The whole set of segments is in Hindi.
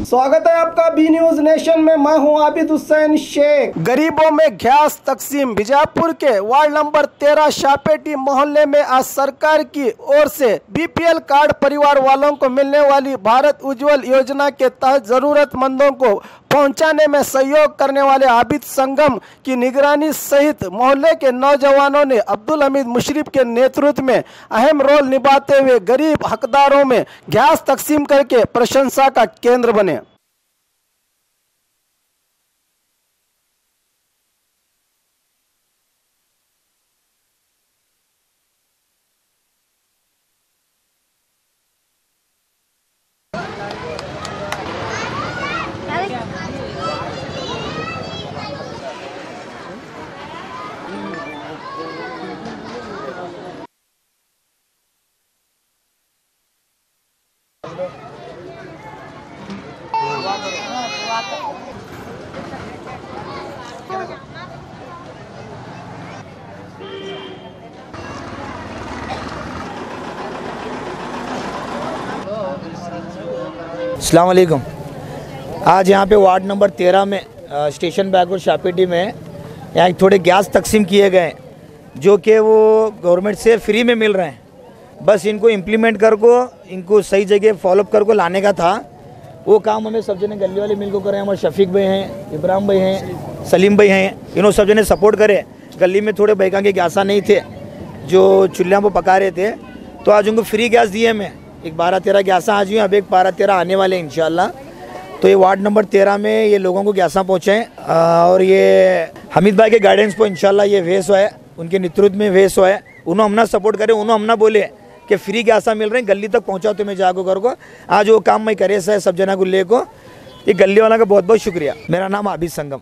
स्वागत है आपका बी न्यूज नेशन में। मैं हूं आबिद हुसैन शेख। गरीबों में गैस तकसीम। बीजापुर के वार्ड नंबर 13 शापेटी मोहल्ले में आज सरकार की ओर से बीपीएल कार्ड परिवार वालों को मिलने वाली भारत उज्ज्वल योजना के तहत जरूरतमंदों को पहुंचाने में सहयोग करने वाले आबिद संगम की निगरानी सहित मोहल्ले के नौजवानों ने अब्दुल हमीद मुशर्रफ के नेतृत्व में अहम रोल निभाते हुए गरीब हकदारों में गैस तकसीम करके प्रशंसा का केंद्र बने। अस्सलाम वालेकुम। आज यहाँ पे वार्ड नंबर 13 में स्टेशन बैकवर्ड शापेटी में यहाँ थोड़े गैस तकसीम किए गए जो कि वो गवर्नमेंट से फ्री में मिल रहे हैं। बस इनको इम्प्लीमेंट कर को इनको सही जगह फॉलोअप कर को लाने का था। वो काम हमें सब जने गली वाले मिल को करें। हमारे शफीक भाई हैं, इब्राहिम भाई हैं, सलीम भाई हैं, इन्होंने सब जने सपोर्ट करे। गली में थोड़े बैका के गैसा नहीं थे जो चूल्हा पर पका रहे थे, तो आज उनको फ्री गैस दिए। मैं एक 12-13 गैसा आज हुई, अब एक 12-13 आने वाले हैं इंशाल्लाह। तो ये वार्ड नंबर 13 में ये लोगों को गैसा पहुँचे और ये हमीद भाई के गाइडेंस पर इंशाल्लाह ये वेस हुआ है, उनके नेतृत्व में वेस हुआ है। उन्होंने हमना सपोर्ट करे, उन्होंने हमना बोले कि फ्री गैसा मिल रहे हैं, गली तक पहुँचाओ तुम्हें जागो कर को। आज वो काम मैं करे सर सब जना को ले को। ये गली वाला का बहुत बहुत शुक्रिया। मेरा नाम आबिद संगम।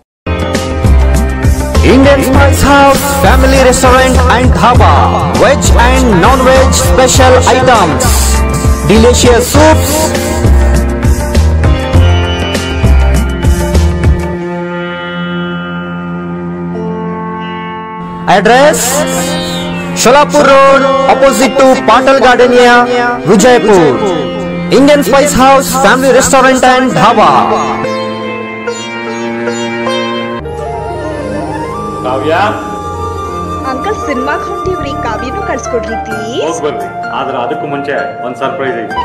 Indian Spice House Family Restaurant and Dhaba, veg and non-veg special items, delicious soups, address Sholapur Road opposite to Patal Gardenia, Vijaypur. Indian Spice House Family Restaurant and Dhaba. Kavya uncle cinema ಹೊಂಟಿವ್ರಿ, ಕಾವ್ಯನು ಕಳ್ಸ್ಕೊಡ್ರಿ ಪ್ಲೀಸ್. ಹೋಗಿ ಬರ್ರಿ, ಆದ್ರೆ ಅದಕ್ಕೂ ಮುಂಚೆ ಒಂದು ಸರ್ಪ್ರೈಸ್ ಐತಿ.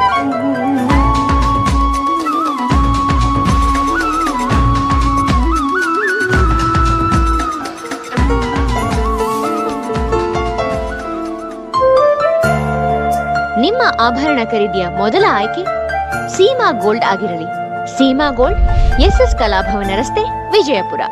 ನಿಮ್ಮ ಆಭರಣ ಖರೀದಿಯ ಮೊದಲ ಆಯ್ಕೆ ಸೀಮಾ ಗೋಲ್ಡ್ ಆಗಿರಲಿ. ಸೀಮಾ ಗೋಲ್ಡ್, ಎಸ್ಎಸ್ ಕಲಾಭವನ ರಸ್ತೆ, ವಿಜಯಪುರ.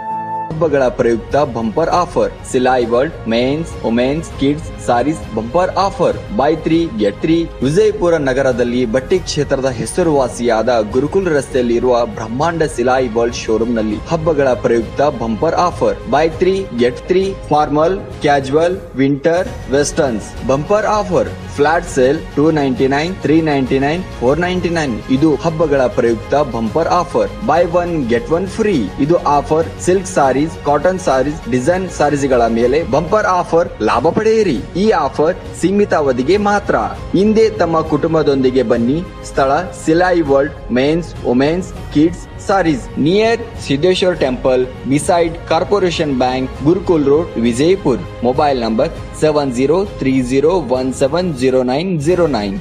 ಹಬ್ಬಗಳ ಪ್ರಯುಕ್ತ bumper offer. Silai world men's, women's, kids sarees bumper offer. Buy 3 get 3. Vijayapura ನಗರದಲ್ಲಿ ಬಟ್ಟೆ ಕ್ಷೇತ್ರದ ಹೆಸರುವಾಸಿಯಾದ ಗುರುಕುಲ್ ರಸ್ತೆಯಲ್ಲಿರುವ ಬ್ರಹ್ಮಾಂಡ ಸಿಲಾಯಿ ವರ್ಲ್ಡ್ ಶೋರೂಮ್ ನಲ್ಲಿ ಹಬ್ಬಗಳ ಪ್ರಯುಕ್ತ bumper offer. Buy 3 get 3. Formal, casual, winter, westerns bumper offer. Flat sale 299, 399, 499. ಇದು ಹಬ್ಬಗಳ ಪ್ರಯುಕ್ತ bumper offer. Buy 1 get 1 free. ಇದು offer silk sarees, cotton sarees, design ಸಾರೀಸ್ಗಳ ಮೇಲೆ ಬಂಪರ್ ಆಫರ್ ಲಾಭ ಪಡೆಯಿರಿ. ಈ ಆಫರ್ ಸೀಮಿತ ಅವಧಿಗೆ ಮಾತ್ರ. ಹಿಂದೆ ತಮ್ಮ ಕುಟುಂಬದೊಂದಿಗೆ ಬನ್ನಿ. ಸ್ಥಳ Silai world men's, women's, kids sarees, near Siddheshwar temple, beside corporation bank, Gurukul road, Vijayapur. Mobile number 7030170909.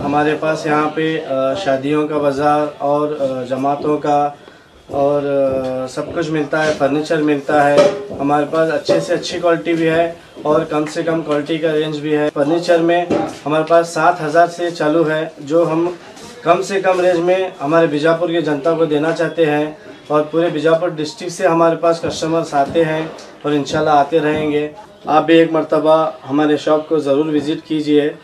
हमारे पास यहाँ पे शादियों का बाज़ार और जमातों का और सब कुछ मिलता है, फर्नीचर मिलता है। हमारे पास अच्छे से अच्छी क्वालिटी भी है और कम से कम क्वालिटी का रेंज भी है। फर्नीचर में हमारे पास 7,000 से चालू है जो हम कम से कम रेंज में हमारे बीजापुर की जनता को देना चाहते हैं और पूरे बीजापुर डिस्ट्रिक्ट से हमारे पास कस्टमर्स आते हैं और इंशाल्लाह आते रहेंगे। आप भी एक मर्तबा हमारे शॉप को ज़रूर विज़िट कीजिए।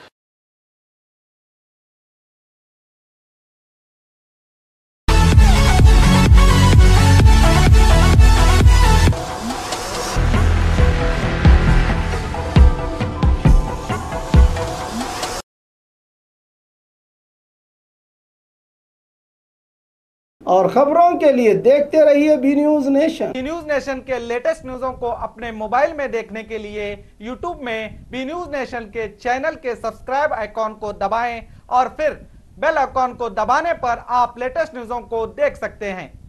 और खबरों के लिए देखते रहिए B News Nation. B News Nation के लेटेस्ट न्यूज़ों को अपने मोबाइल में देखने के लिए यूट्यूब में बी न्यूज नेशन के चैनल के सब्सक्राइब आइकॉन को दबाएं और फिर बेल आइकॉन को दबाने पर आप लेटेस्ट न्यूज़ों को देख सकते हैं।